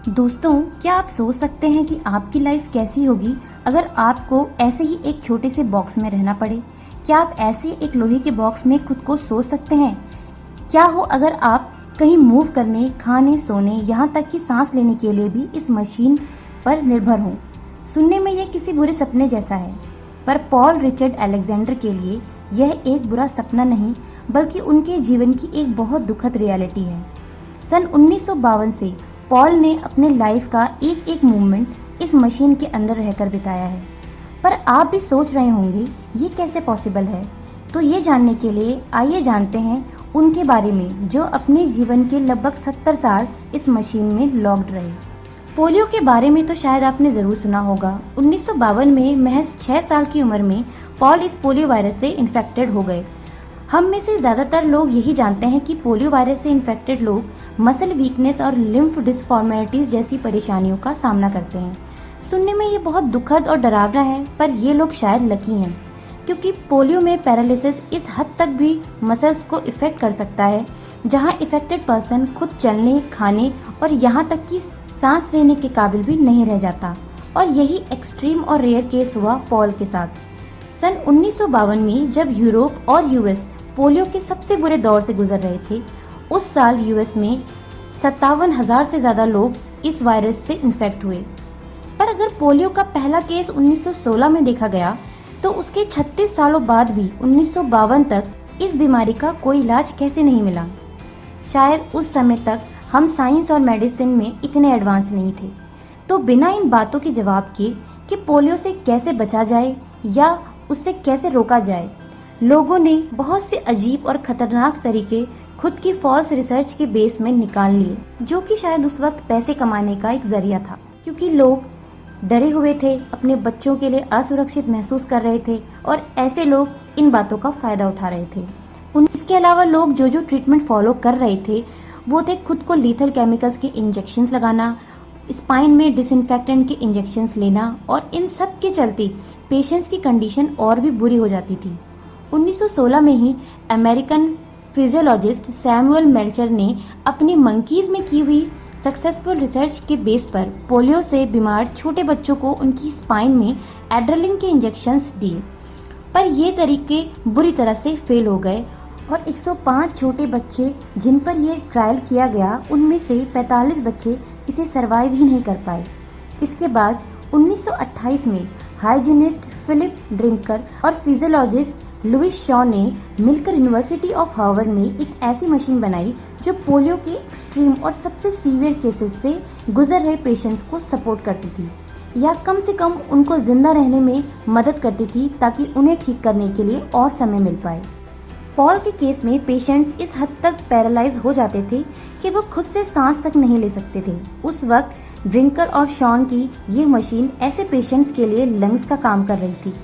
दोस्तों, क्या आप सोच सकते हैं कि आपकी लाइफ कैसी होगी अगर आपको ऐसे ही एक छोटे से बॉक्स में रहना पड़े? क्या आप ऐसे एक लोहे के बॉक्स में खुद को सोच सकते हैं? क्या हो अगर आप कहीं मूव करने, खाने, सोने, यहाँ तक कि सांस लेने के लिए भी इस मशीन पर निर्भर हों? सुनने में यह किसी बुरे सपने जैसा है, पर पॉल रिचर्ड अलेक्जेंडर के लिए यह एक बुरा सपना नहीं, बल्कि उनके जीवन की एक बहुत दुखद रियलिटी है। सन 1952 से पॉल ने अपने लाइफ का एक एक मूवमेंट इस मशीन के अंदर रहकर बिताया है। पर आप भी सोच रहे होंगे ये कैसे पॉसिबल है? तो ये जानने के लिए आइए जानते हैं उनके बारे में जो अपने जीवन के लगभग 70 साल इस मशीन में लॉक्ड रहे। पोलियो के बारे में तो शायद आपने जरूर सुना होगा। 1952 में महज 6 साल की उम्र में पॉल इस पोलियो वायरस से इन्फेक्टेड हो गए। हम में से ज़्यादातर लोग यही जानते हैं कि पोलियो वायरस से इन्फेक्टेड लोग मसल वीकनेस और लिम्फ डिसफॉर्मेलिटीज जैसी परेशानियों का सामना करते हैं। सुनने में ये बहुत दुखद और डरावना है, पर ये लोग शायद लकी हैं, क्योंकि पोलियो में पैरालिसिस इस हद तक भी मसल्स को इफेक्ट कर सकता है जहां इफेक्टेड पर्सन खुद चलने, खाने और यहाँ तक कि सांस लेने के काबिल भी नहीं रह जाता। और यही एक्सट्रीम और रेयर केस हुआ पॉल के साथ। सन 1952 में जब यूरोप और यूएस पोलियो के सबसे बुरे दौर से गुजर रहे थे, उस साल यूएस में 57,000 से ज़्यादा लोग इस वायरस से इन्फेक्ट हुए। पर अगर पोलियो का पहला केस 1916 में देखा गया, तो उसके 36 सालों बाद भी 1952 तक इस बीमारी का कोई इलाज कैसे नहीं मिला? शायद उस समय तक हम साइंस और मेडिसिन में इतने एडवांस नहीं थे। तो बिना इन बातों के जवाब के कि पोलियो से कैसे बचा जाए या उससे कैसे रोका जाए, लोगों ने बहुत से अजीब और खतरनाक तरीके खुद की फॉल्स रिसर्च के बेस में निकाल लिए, जो कि शायद उस वक्त पैसे कमाने का एक जरिया था, क्योंकि लोग डरे हुए थे, अपने बच्चों के लिए असुरक्षित महसूस कर रहे थे और ऐसे लोग इन बातों का फायदा उठा रहे थे। इसके अलावा लोग जो ट्रीटमेंट फॉलो कर रहे थे वो थे खुद को लीथल केमिकल्स के इंजेक्शंस लगाना, स्पाइन में डिसइंफेक्टेंट के इंजेक्शंस लेना, और इन सब के चलते पेशेंट्स की कंडीशन और भी बुरी हो जाती थी। 1916 में ही अमेरिकन फिजियोलॉजिस्ट सैमुअल मेल्चर ने अपनी मंकीज में की हुई सक्सेसफुल रिसर्च के बेस पर पोलियो से बीमार छोटे बच्चों को उनकी स्पाइन में एड्रेनलिन के इंजेक्शंस दिए। पर ये तरीके बुरी तरह से फेल हो गए और 105 छोटे बच्चे जिन पर यह ट्रायल किया गया, उनमें से 45 बच्चे इसे सरवाइव ही नहीं कर पाए। इसके बाद 1928 में हाइजीनिस्ट फिलिप ड्रिंकर और फिजियोलॉजिस्ट लुइस शॉ ने मिलकर यूनिवर्सिटी ऑफ हार्वर्ड में एक ऐसी मशीन बनाई जो पोलियो के एक्सट्रीम और सबसे सीवियर केसेस से गुजर रहे पेशेंट्स को सपोर्ट करती थी, या कम से कम उनको जिंदा रहने में मदद करती थी, ताकि उन्हें ठीक करने के लिए और समय मिल पाए। पॉल के केस में पेशेंट्स इस हद तक पैरालाइज हो जाते थे कि वो खुद से सांस तक नहीं ले सकते थे। उस वक्त ड्रिंकर और शॉन की ये मशीन ऐसे पेशेंट्स के लिए लंग्स का काम कर रही थी।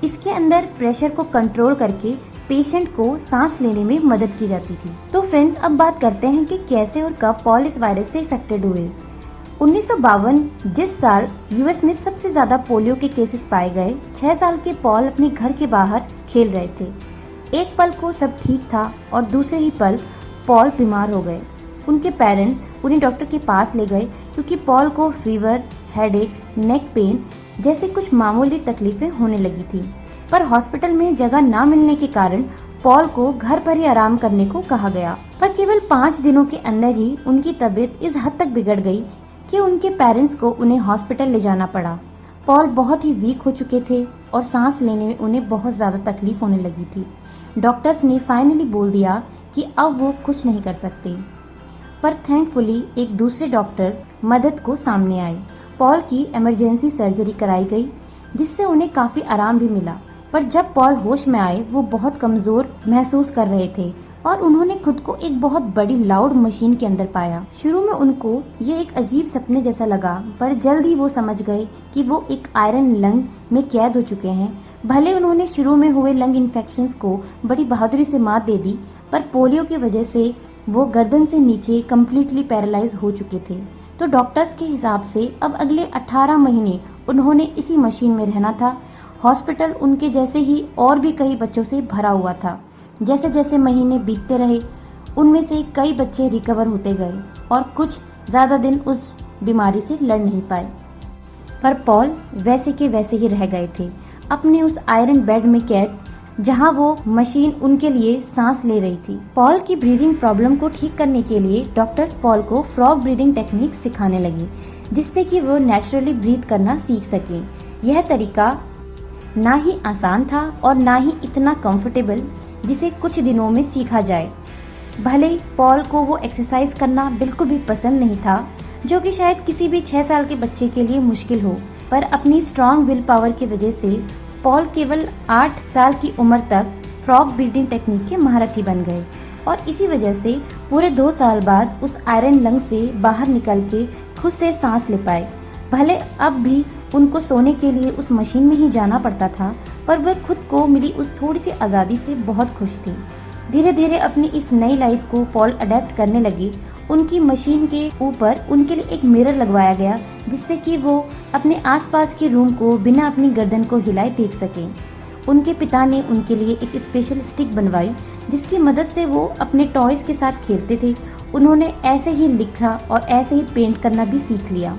इसके अंदर प्रेशर को कंट्रोल करके पेशेंट को सांस लेने में मदद की जाती थी। तो फ्रेंड्स, अब बात करते हैं कि कैसे और कब पॉल इस वायरस से इफेक्टेड हुए। 1952 जिस साल यूएस में सबसे ज्यादा पोलियो के केसेस पाए गए, 6 साल के पॉल अपने घर के बाहर खेल रहे थे। एक पल को सब ठीक था और दूसरे ही पल पॉल बीमार हो गए। उनके पेरेंट्स उन्हें डॉक्टर के पास ले गए क्योंकि पॉल को फीवर, हेडेक, नेक पेन जैसे कुछ मामूली तकलीफें होने लगी थी। पर हॉस्पिटल में जगह ना मिलने के कारण पॉल को घर पर ही आराम करने को कहा गया। पर केवल 5 दिनों के अंदर ही उनकी तबीयत इस हद तक बिगड़ गई कि उनके पेरेंट्स को उन्हें हॉस्पिटल ले जाना पड़ा। पॉल बहुत ही वीक हो चुके थे और सांस लेने में उन्हें बहुत ज्यादा तकलीफ होने लगी थी। डॉक्टर्स ने फाइनली बोल दिया कि अब वो कुछ नहीं कर सकते, पर थैंकफुली एक दूसरे डॉक्टर मदद को सामने आए। पॉल की इमरजेंसी सर्जरी कराई गई, जिससे उन्हें काफी आराम भी मिला। पर जब पॉल होश में आए, वो बहुत कमजोर महसूस कर रहे थे और उन्होंने खुद को एक बहुत बड़ी लाउड मशीन के अंदर पाया। शुरू में उनको ये एक अजीब सपने जैसा लगा, पर जल्द ही वो समझ गए कि वो एक आयरन लंग में कैद हो चुके हैं। भले उन्होंने शुरू में हुए लंग इन्फेक्शंस को बड़ी बहादुरी से मात दे दी, पर पोलियो की वजह से वो गर्दन से नीचे कम्प्लीटली पैरालाइज हो चुके थे। तो डॉक्टर्स के हिसाब से अब अगले 18 महीने उन्होंने इसी मशीन में रहना था। हॉस्पिटल उनके जैसे ही और भी कई बच्चों से भरा हुआ था। जैसे जैसे महीने बीतते रहे, उनमें से कई बच्चे रिकवर होते गए और कुछ ज़्यादा दिन उस बीमारी से लड़ नहीं पाए। पर पॉल वैसे के वैसे ही रह गए थे, अपने उस आयरन बेड में कैद, जहां वो मशीन उनके लिए सांस ले रही थी। पॉल की ब्रीदिंग प्रॉब्लम को ठीक करने के लिए डॉक्टर्स पॉल को फ्रॉग ब्रीदिंग टेक्निक सिखाने लगी, जिससे कि वो नेचुरली ब्रीथ करना सीख सके। यह तरीका ना ही आसान था और ना ही इतना कंफर्टेबल जिसे कुछ दिनों में सीखा जाए। भले ही पॉल को वो एक्सरसाइज करना बिल्कुल भी पसंद नहीं था, जो कि शायद किसी भी 6 साल के बच्चे के लिए मुश्किल हो, पर अपनी स्ट्रॉन्ग विल पावर की वजह से पॉल केवल 8 साल की उम्र तक फ्रॉग ब्रीदिंग टेक्निक के महारथी बन गए और इसी वजह से पूरे 2 साल बाद उस आयरन लंग से बाहर निकल के खुद से सांस ले पाए। भले अब भी उनको सोने के लिए उस मशीन में ही जाना पड़ता था, पर वह खुद को मिली उस थोड़ी सी आज़ादी से बहुत खुश थी। धीरे धीरे अपनी इस नई लाइफ को पॉल अडेप्ट करने लगी। उनकी मशीन के ऊपर उनके लिए एक मिरर लगवाया गया, जिससे कि वो अपने आसपास के रूम को बिना अपनी गर्दन को हिलाए देख सकें। उनके पिता ने उनके लिए एक स्पेशल स्टिक बनवाई, जिसकी मदद से वो अपने टॉयज के साथ खेलते थे। उन्होंने ऐसे ही लिखना और ऐसे ही पेंट करना भी सीख लिया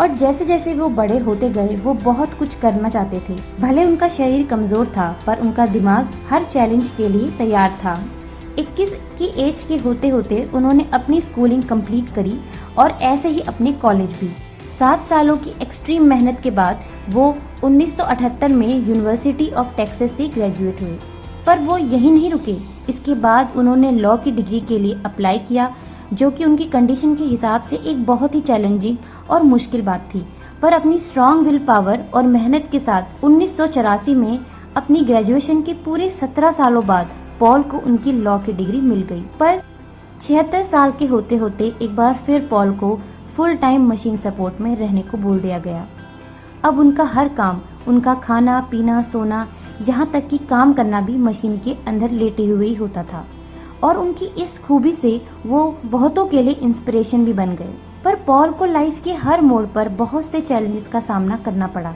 और जैसे जैसे वो बड़े होते गए वो बहुत कुछ करना चाहते थे। भले उनका शरीर कमजोर था, पर उनका दिमाग हर चैलेंज के लिए तैयार था। 21 की एज के होते होते उन्होंने अपनी स्कूलिंग कंप्लीट करी और ऐसे ही अपने कॉलेज भी। 7 सालों की एक्सट्रीम मेहनत के बाद वो 1978 में यूनिवर्सिटी ऑफ टेक्सास से ग्रेजुएट हुए। पर वो यही नहीं रुके, इसके बाद उन्होंने लॉ की डिग्री के लिए अप्लाई किया, जो कि उनकी कंडीशन के हिसाब से एक बहुत ही चैलेंजिंग और मुश्किल बात थी। पर अपनी स्ट्रॉन्ग विल पावर और मेहनत के साथ 1984 में अपनी ग्रेजुएशन के पूरे 17 सालों बाद पॉल को उनकी लॉ की डिग्री मिल गई। पर 76 साल के होते होते एक बार फिर पॉल को फुल टाइम मशीन सपोर्ट में रहने को बोल दिया गया। अब उनका हर काम, उनका खाना पीना सोना, यहाँ तक कि काम करना भी मशीन के अंदर लेटे हुए ही होता था और उनकी इस खूबी से वो बहुतों के लिए इंस्पिरेशन भी बन गए। पर पॉल को लाइफ के हर मोड़ पर बहुत से चैलेंजेस का सामना करना पड़ा।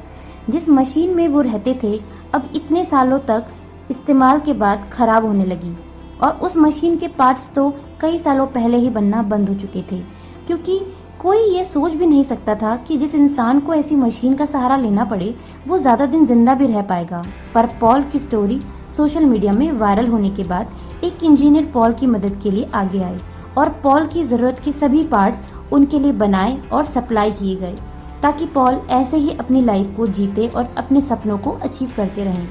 जिस मशीन में वो रहते थे अब इतने सालों तक इस्तेमाल के बाद खराब होने लगी और उस मशीन के पार्ट्स तो कई सालों पहले ही बनना बंद हो चुके थे, क्योंकि कोई ये सोच भी नहीं सकता था कि जिस इंसान को ऐसी मशीन का सहारा लेना पड़े वो ज़्यादा दिन जिंदा भी रह पाएगा। पर पॉल की स्टोरी सोशल मीडिया में वायरल होने के बाद एक इंजीनियर पॉल की मदद के लिए आगे आए और पॉल की ज़रूरत के सभी पार्ट्स उनके लिए बनाए और सप्लाई किए गए, ताकि पॉल ऐसे ही अपनी लाइफ को जीते और अपने सपनों को अचीव करते रहें।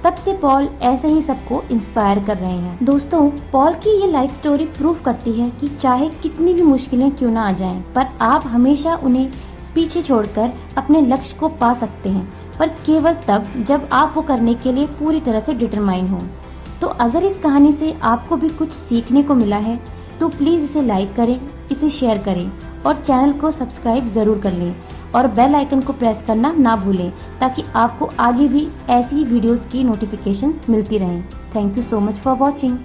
तब से पॉल ऐसे ही सबको इंस्पायर कर रहे हैं। दोस्तों, पॉल की ये लाइफ स्टोरी प्रूफ करती है कि चाहे कितनी भी मुश्किलें क्यों ना आ जाएं, पर आप हमेशा उन्हें पीछे छोड़कर अपने लक्ष्य को पा सकते हैं, पर केवल तब जब आप वो करने के लिए पूरी तरह से डिटरमाइन हो। तो अगर इस कहानी से आपको भी कुछ सीखने को मिला है तो प्लीज़ इसे लाइक करें, इसे शेयर करें और चैनल को सब्सक्राइब ज़रूर कर लें और बेल आइकन को प्रेस करना ना भूलें, ताकि आपको आगे भी ऐसी वीडियोस की नोटिफिकेशंस मिलती रहें। Thank you so much for watching.